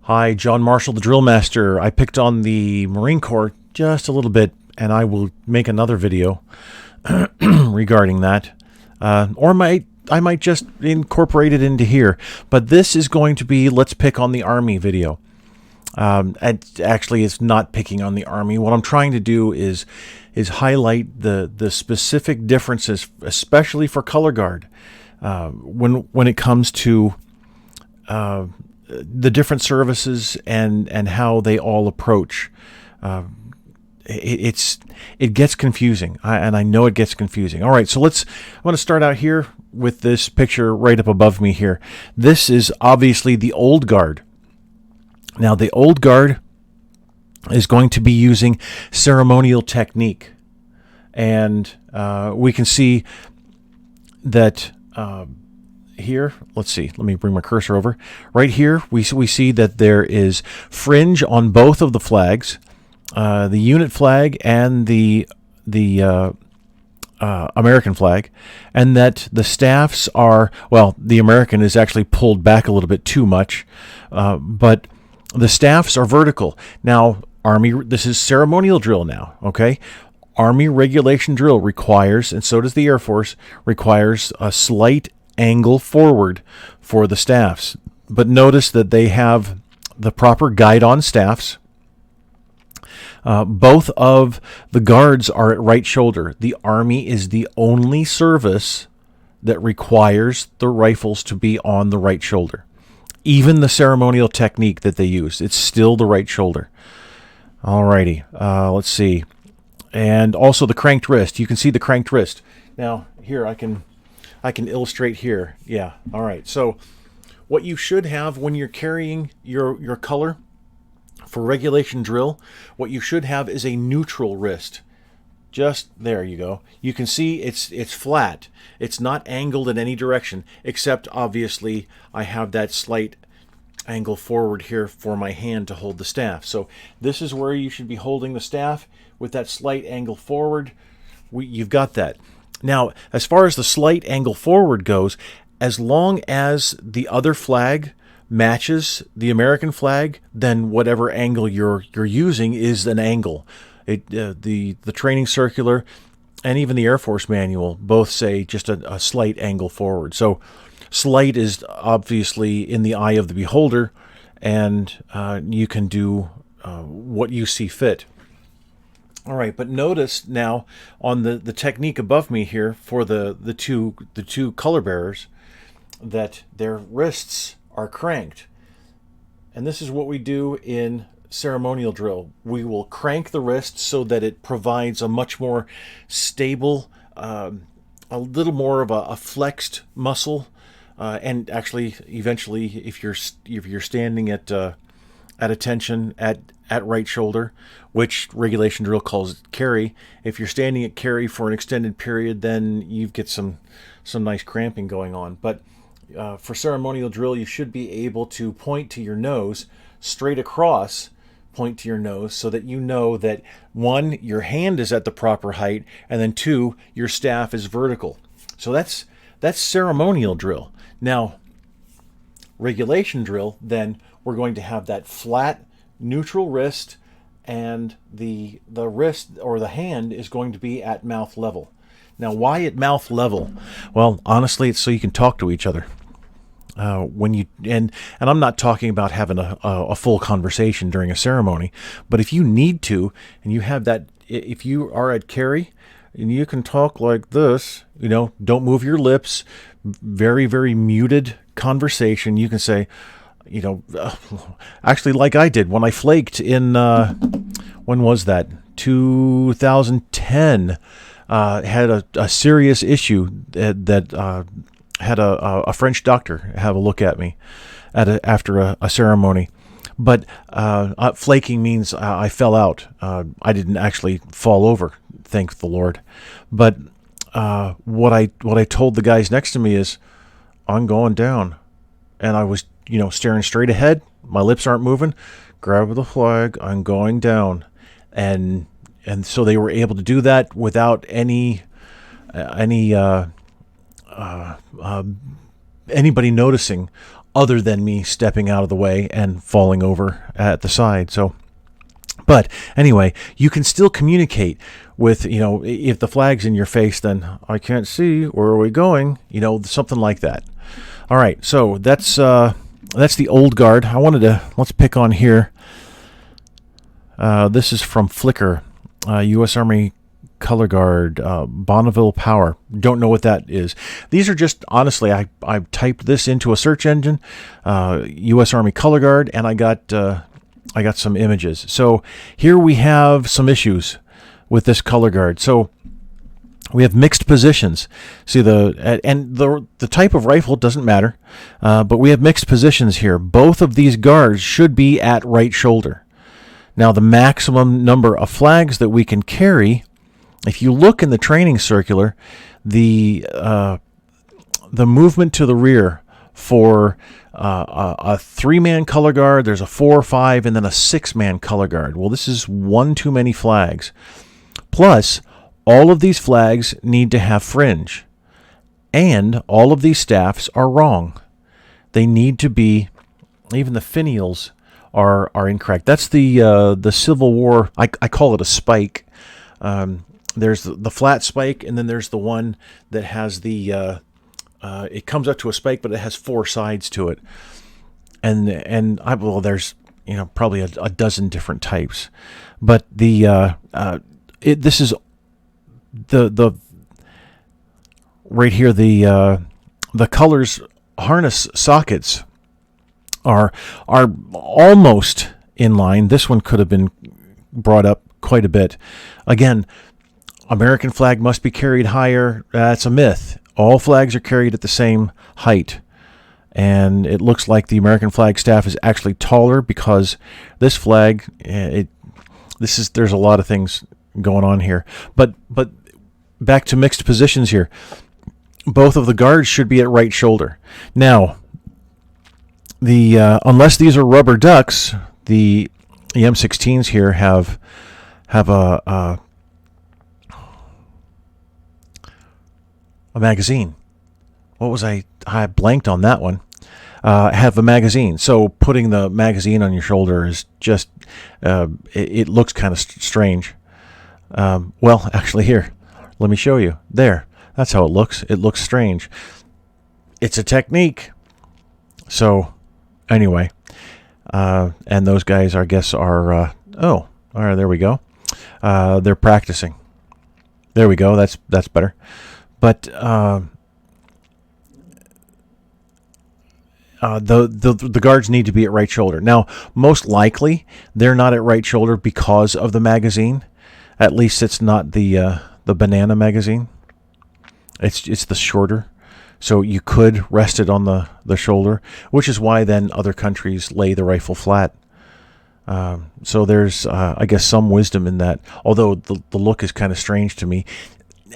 Hi, John Marshall, the DrillMaster. I picked on the Marine Corps just a little bit, and I will make another video regarding that. I might just incorporate it into here. But this is going to be Let's Pick on the Army video. Actually, it's not picking on the Army. What I'm trying to do is highlight the specific differences, especially for color guard, when it comes to the different services and how they all approach. It gets confusing, and I know it gets confusing. All right, so I want to start out here with this picture right up above me here. This is obviously the old guard. Now, the old guard is going to be using ceremonial technique, and we can see that here. Let's see. Let me bring my cursor over. Right here, we see that there is fringe on both of the flags, the unit flag and the American flag, and that the staffs are, well, the American is actually pulled back a little bit too much, but the staffs are vertical. Now, Army, this is ceremonial drill now, okay? Army regulation drill requires, and so does the Air Force, requires a slight angle forward for the staffs. But notice that they have the proper guide on staffs. Both of the guards are at right shoulder. The Army is the only service that requires the rifles to be on the right shoulder. Even the ceremonial technique that they use, it's still the right shoulder. Alrighty, let's see. And also the cranked wrist. You can see the cranked wrist. Now, here I can illustrate here. Yeah, all right. So what you should have when you're carrying your color for regulation drill, what you should have is a neutral wrist. Just there you go. You can see it's flat. It's not angled in any direction, except obviously I have that slight angle forward here for my hand to hold the staff. So this is where you should be holding the staff with that slight angle forward. You've got that. Now, as far as the slight angle forward goes, as long as the other flag matches the American flag, then whatever angle you're using is an angle. The training circular and even the Air Force manual both say just a slight angle forward. So slight is obviously in the eye of the beholder, and you can do what you see fit. All right, but notice now on the technique above me here for the two color bearers that their wrists are cranked. And this is what we do in ceremonial drill. We will crank the wrist so that it provides a much more stable, a little more of a flexed muscle, and actually eventually if you're standing at attention at right shoulder, which regulation drill calls it carry. If you're standing at carry for an extended period, then you get some nice cramping going on. But for ceremonial drill, you should be able to point to your nose, straight across, point to your nose, so that you know that, one, your hand is at the proper height, and then two, your staff is vertical. So that's ceremonial drill. Now, regulation drill, then we're going to have that flat, neutral wrist, and the wrist or the hand is going to be at mouth level. Now, why at mouth level? Well, honestly, it's so you can talk to each other. When you and I'm not talking about having a full conversation during a ceremony, but if you need to, and you have that, if you are at carry, and you can talk like this, don't move your lips, very, very muted conversation. You can say, actually, like I did when I flaked in, when was that? 2010. Had a serious issue that had a French doctor have a look at me after a ceremony. But flaking means I fell out. I didn't actually fall over, thank the Lord. But what I told the guys next to me is, I'm going down. And I was, staring straight ahead. My lips aren't moving. Grab the flag. I'm going down. And so they were able to do that without anybody noticing other than me stepping out of the way and falling over at the side. So, but anyway, you can still communicate with, if the flag's in your face, then I can't see, where are we going? Something like that. All right, so that's the old guard. Let's pick on here. This is from Flickr, U.S. Army Color Guard, Bonneville Power. Don't know what that is. These are just, honestly, I typed this into a search engine, U.S. Army Color Guard, and I got some images. So here we have some issues with this color guard. So we have mixed positions. See, the type of rifle doesn't matter, but we have mixed positions here. Both of these guards should be at right shoulder. Now, the maximum number of flags that we can carry, if you look in the training circular, the movement to the rear for a 3-man color guard, there's a 4 or 5, and then a 6-man color guard. Well, this is one too many flags. Plus, all of these flags need to have fringe, and all of these staffs are wrong. They need to be, even the finials are incorrect. That's the Civil War, I call it a spike. There's the flat spike, and then there's the one that has it comes up to a spike, but it has 4 sides to it. There's probably a dozen different types, but this is the right here. The colors harness sockets are almost in line. This one could have been brought up quite a bit. Again, American flag must be carried higher. That's a myth. All flags are carried at the same height. And it looks like the American flag staff is actually taller because this flag, there's a lot of things going on here. But back to mixed positions here. Both of the guards should be at right shoulder. Now, unless these are rubber ducks, the M16s here have a magazine. What was I blanked on that one. Have a magazine. So putting the magazine on your shoulder is just, it looks kind of strange. Well, actually here, let me show you. There, that's how it looks. It looks strange. It's a technique. So anyway, and those guys, I guess, are, all right, there we go. They're practicing. There we go. That's better. But the guards need to be at right shoulder. Now, most likely they're not at right shoulder because of the magazine. At least it's not the banana magazine. It's the shorter, so you could rest it on the shoulder, which is why then other countries lay the rifle flat. So there's I guess some wisdom in that. Although the look is kind of strange to me.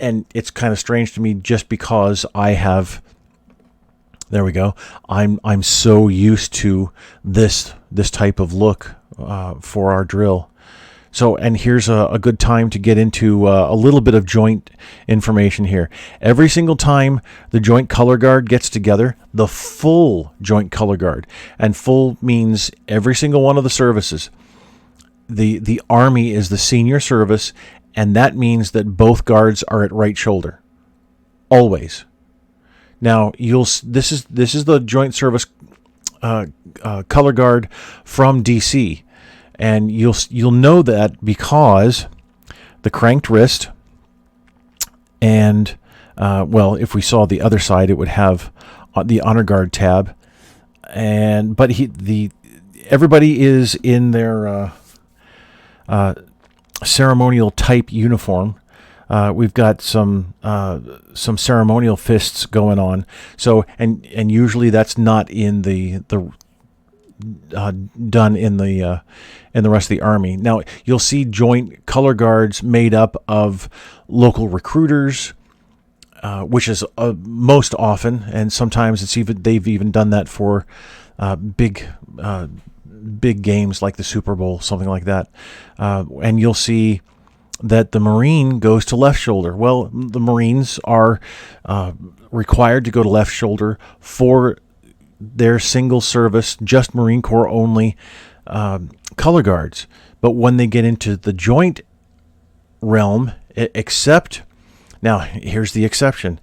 And it's kind of strange to me just because I have, there we go, I'm so used to this type of look for our drill. So, and here's a good time to get into a little bit of joint information here. Every single time the joint color guard gets together, the full joint color guard, and full means every single one of the services. The Army is the senior service, and that means that both guards are at right shoulder, always. Now this is the Joint Service color guard from DC, and you'll know that because the cranked wrist, and if we saw the other side, it would have the honor guard tab, but everybody is in their ceremonial type uniform. We've got some ceremonial fists going on. So and usually that's not in the done in the rest of the Army. Now you'll see joint color guards made up of local recruiters, which is most often, and sometimes they've even done that for big games like the Super Bowl, something like that. And you'll see that the Marine goes to left shoulder. Well, the Marines are required to go to left shoulder for they're single service, just Marine Corps only color guards. But when they get into the joint realm, except, now here's the exception.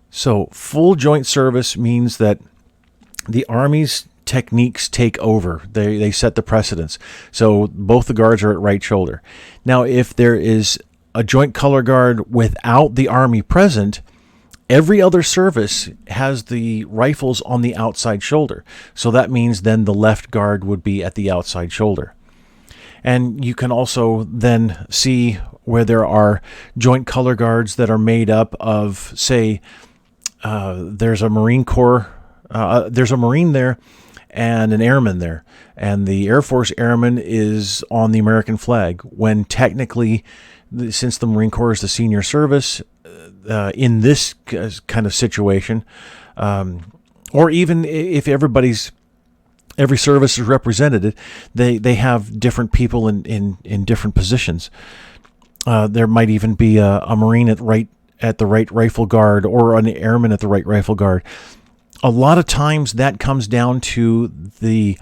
So full joint service means that the Army's techniques take over. They set the precedence. So both the guards are at right shoulder. Now, if there is a joint color guard without the Army present, every other service has the rifles on the outside shoulder. So that means then the left guard would be at the outside shoulder. And you can also then see where there are joint color guards that are made up of, say, there's a Marine Corps, there's a Marine there and an airman there. And the Air Force airman is on the American flag, when technically, since the Marine Corps is the senior service, in this kind of situation, or even if every service is represented, they have different people in different positions. There might even be a Marine at the right rifle guard, or an airman at the right rifle guard. A lot of times that comes down to the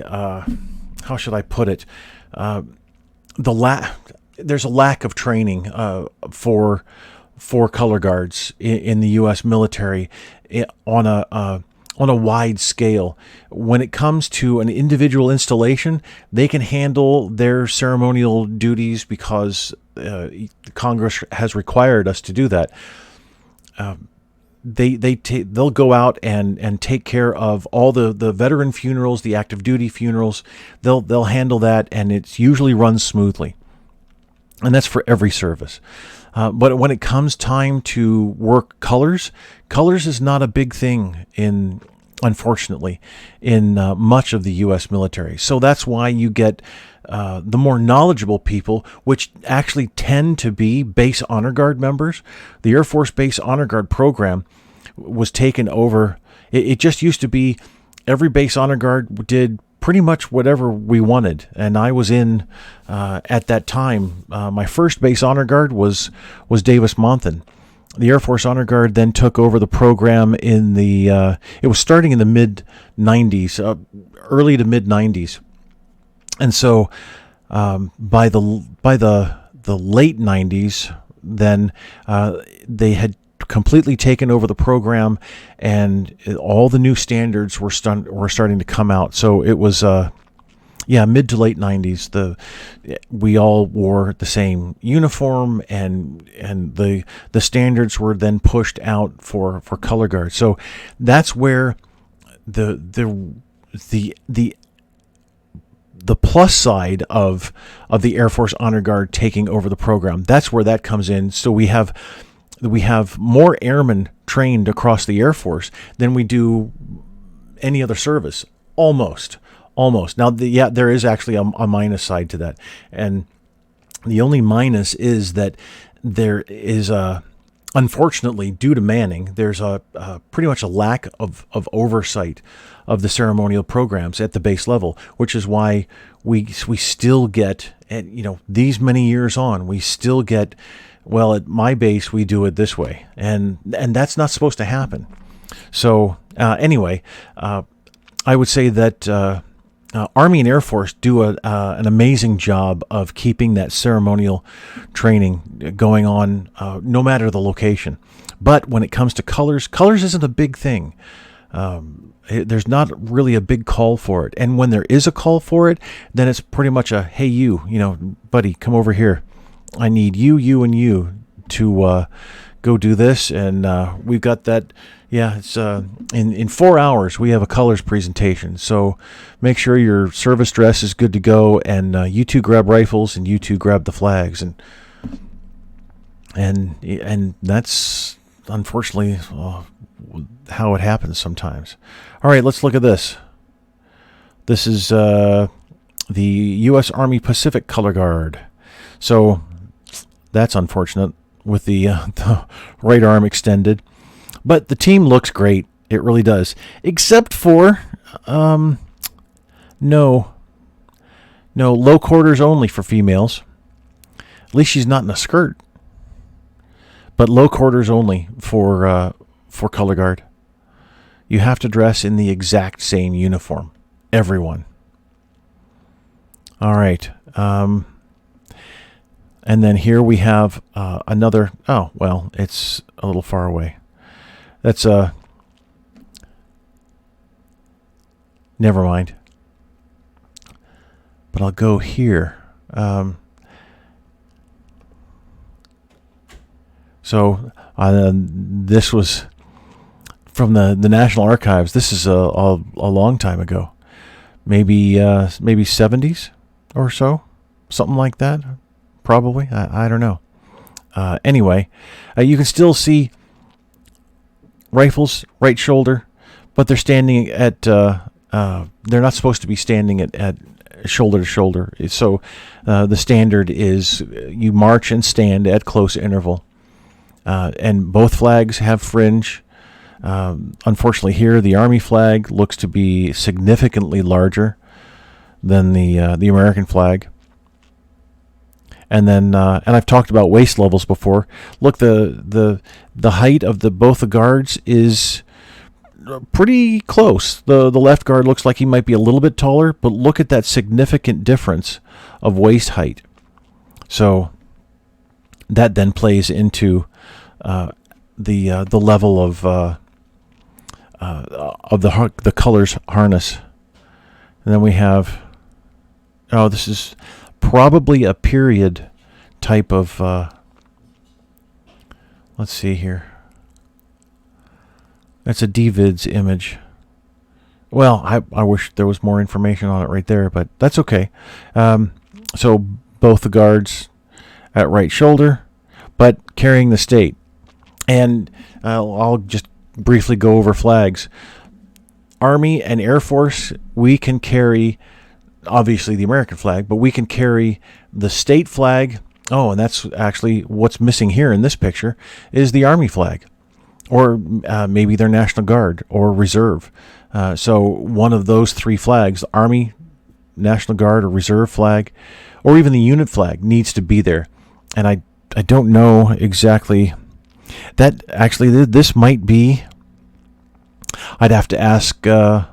how should I put it? There's a lack of training for color guards in the U.S. military on a wide scale. When it comes to an individual installation, they can handle their ceremonial duties because Congress has required us to do that. They'll go out and take care of all the veteran funerals, the active duty funerals. They'll handle that, and it's usually runs smoothly. And that's for every service. But when it comes time to work colors is not a big thing unfortunately, in much of the U.S. military. So that's why you get the more knowledgeable people, which actually tend to be Base Honor Guard members. The Air Force Base Honor Guard program was taken over. It just used to be every Base Honor Guard did pretty much whatever we wanted. And I was in, at that time, my first Base Honor Guard was Davis-Monthan. The Air Force Honor Guard then took over the program in it was starting in the mid-90s, early to mid-90s. And so by the late 90s, then they had completely taken over the program, and all the new standards were starting to come out. So it was mid to late 90s. We all wore the same uniform, and the standards were then pushed out for color guards. So that's where the plus side of the Air Force Honor Guard taking over the program, that's where that comes in. So we have more airmen trained across the Air Force than we do any other service, almost. Now, there is actually a minus side to that, and the only minus is that there is unfortunately, due to manning, there's pretty much a lack of oversight of the ceremonial programs at the base level, which is why we still get, these many years on, we still get, well, at my base we do it this way, and that's not supposed to happen. So anyway, I would say that Army and Air Force do an amazing job of keeping that ceremonial training going on, no matter the location. But when it comes to colors isn't a big thing. There's not really a big call for it. And when there is a call for it, then it's pretty much a, hey, buddy, come over here. I need you, and you to go do this. And we've got that. Yeah, it's in 4 hours we have a colors presentation. So make sure your service dress is good to go, and you two grab rifles, and you two grab the flags, and that's unfortunately how it happens sometimes. All right, let's look at this. This is the U.S. Army Pacific Color Guard. So that's unfortunate with the right arm extended. But the team looks great. It really does. Except for, no, low quarters only for females. At least she's not in a skirt. But low quarters only for color guard. you have to dress in the exact same uniform. Everyone. All right. And then here we have another. Oh, well, it's a little far away. That's never mind. But I'll go here. So this was from the National Archives. This is a long time ago, maybe 70s or so, something like that. Probably, I don't know. Anyway, you can still see rifles right shoulder, but they're standing at. They're not supposed to be standing at shoulder to shoulder. So the standard is you march and stand at close interval. And both flags have fringe. Unfortunately, here the Army flag looks to be significantly larger than the American flag. And then, and I've talked about waist levels before. Look, the height of both the guards is pretty close. The left guard looks like he might be a little bit taller, but look at that significant difference of waist height. So that then plays into the level of the colors harness. And then we have, this is probably a period type of, let's see here. That's a DVids image. Well, I wish there was more information on it right there, but that's okay. So both the guards at right shoulder, but carrying the state. And I'll just briefly go over flags. Army and Air Force, we can carry, obviously, the American flag, but we can carry the state flag. Oh, and that's actually what's missing here in this picture is the Army flag, or maybe their National Guard or Reserve. So one of those three flags, Army, National Guard, or Reserve flag, or even the unit flag needs to be there. And I don't know exactly. That actually, this might be. I'd have to ask our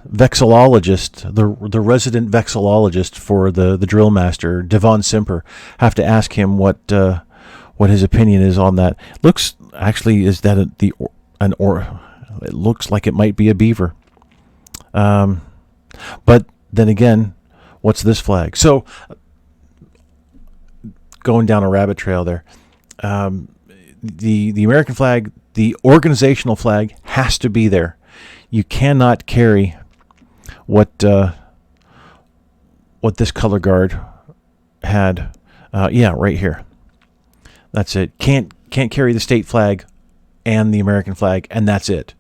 vexillologist, the resident vexillologist for the DrillMaster, Devon Simper. Have to ask him what his opinion is on that. Looks actually is that it looks like it might be a beaver. But then again, what's this flag? So going down a rabbit trail there. The American flag, the organizational flag, has to be there. You cannot carry what this color guard had. Right here. That's it. Can't carry the state flag and the American flag, and that's it.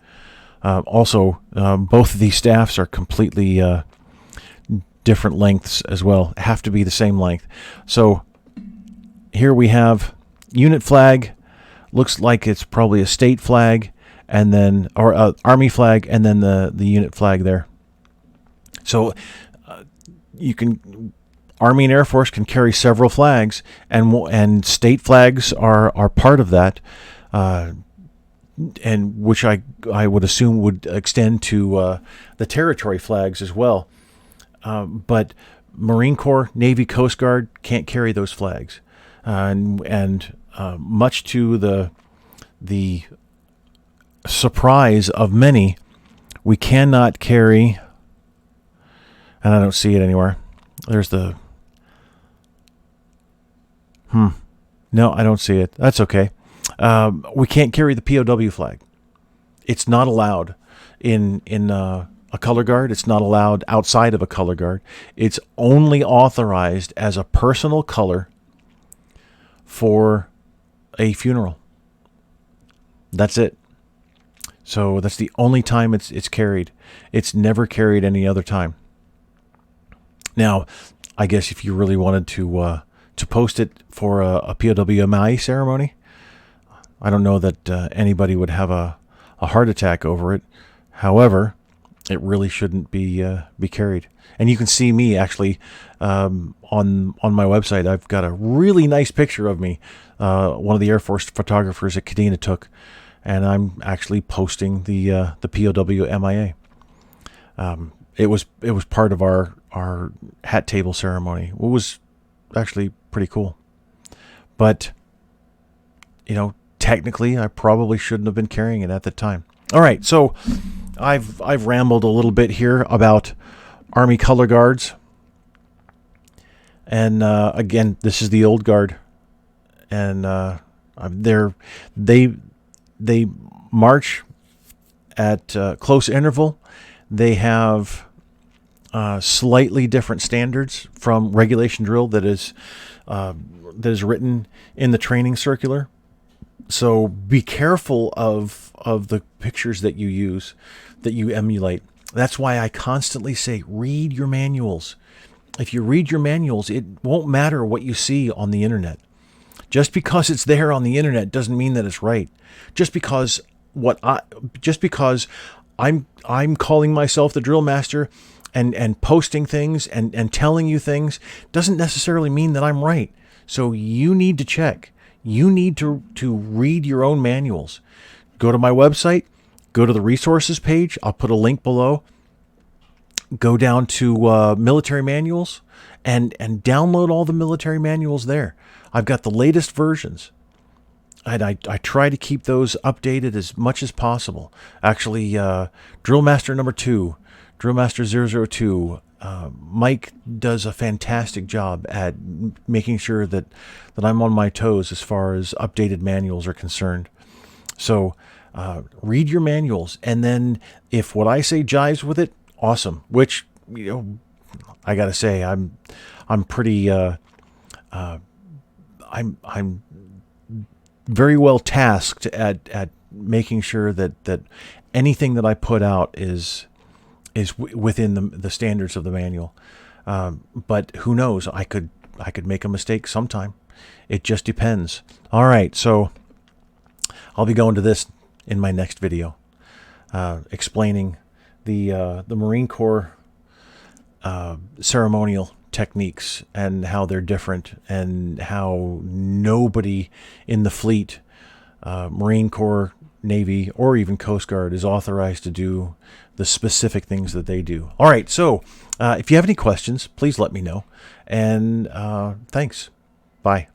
Also, both of these staffs are completely different lengths as well. Have to be the same length. So here we have unit flag. Looks like it's probably a state flag, and then or Army flag, and then the unit flag there. So you can Army and Air Force can carry several flags, and state flags are part of that, and which I would assume would extend to the territory flags as well. But Marine Corps, Navy, Coast Guard can't carry those flags, and much to the surprise of many, we cannot carry, and I don't see it anywhere. There's the no, I don't see it. That's okay. We can't carry the POW flag. It's not allowed in a color guard. It's not allowed outside of a color guard. It's only authorized as a personal color for a funeral. That's it. So that's the only time it's carried. It's never carried any other time. Now, I guess if you really wanted to post it for a POWMI ceremony, I don't know that anybody would have a heart attack over it. However, it really shouldn't be carried. And you can see me actually on my website. I've got a really nice picture of me. One of the Air Force photographers at Kadena took, and I'm actually posting the POW MIA. It was part of our hat table ceremony. It was actually pretty cool, but technically I probably shouldn't have been carrying it at the time. All right, so I've rambled a little bit here about Army color guards, and again, this is the old guard, and they march at close interval. They have slightly different standards from regulation drill that is written in the training circular. So be careful of the pictures that you use, that you emulate. That's why I constantly say, read your manuals. If you read your manuals, it won't matter what you see on the internet. Just because it's there on the internet doesn't mean that it's right. Just because I'm calling myself the DrillMaster and posting things and telling you things doesn't necessarily mean that I'm right. So you need to check. You need to read your own manuals. Go to my website, go to the resources page. I'll put a link below. Go down to military manuals and download all the military manuals there. I've got the latest versions. And I try to keep those updated as much as possible. Actually, DrillMaster number 2, DrillMaster 002, Mike does a fantastic job at making sure that I'm on my toes as far as updated manuals are concerned. So read your manuals, and then if what I say jives with it, awesome. Which I gotta say, I'm pretty I'm very well tasked at making sure that anything that I put out is within the standards of the manual. But who knows? I could make a mistake sometime. It just depends. All right, so I'll be going to this in my next video, explaining the Marine Corps ceremonial techniques and how they're different, and how nobody in the fleet, Marine Corps, Navy, or even Coast Guard is authorized to do the specific things that they do. All right, so if you have any questions, please let me know. And thanks. Bye.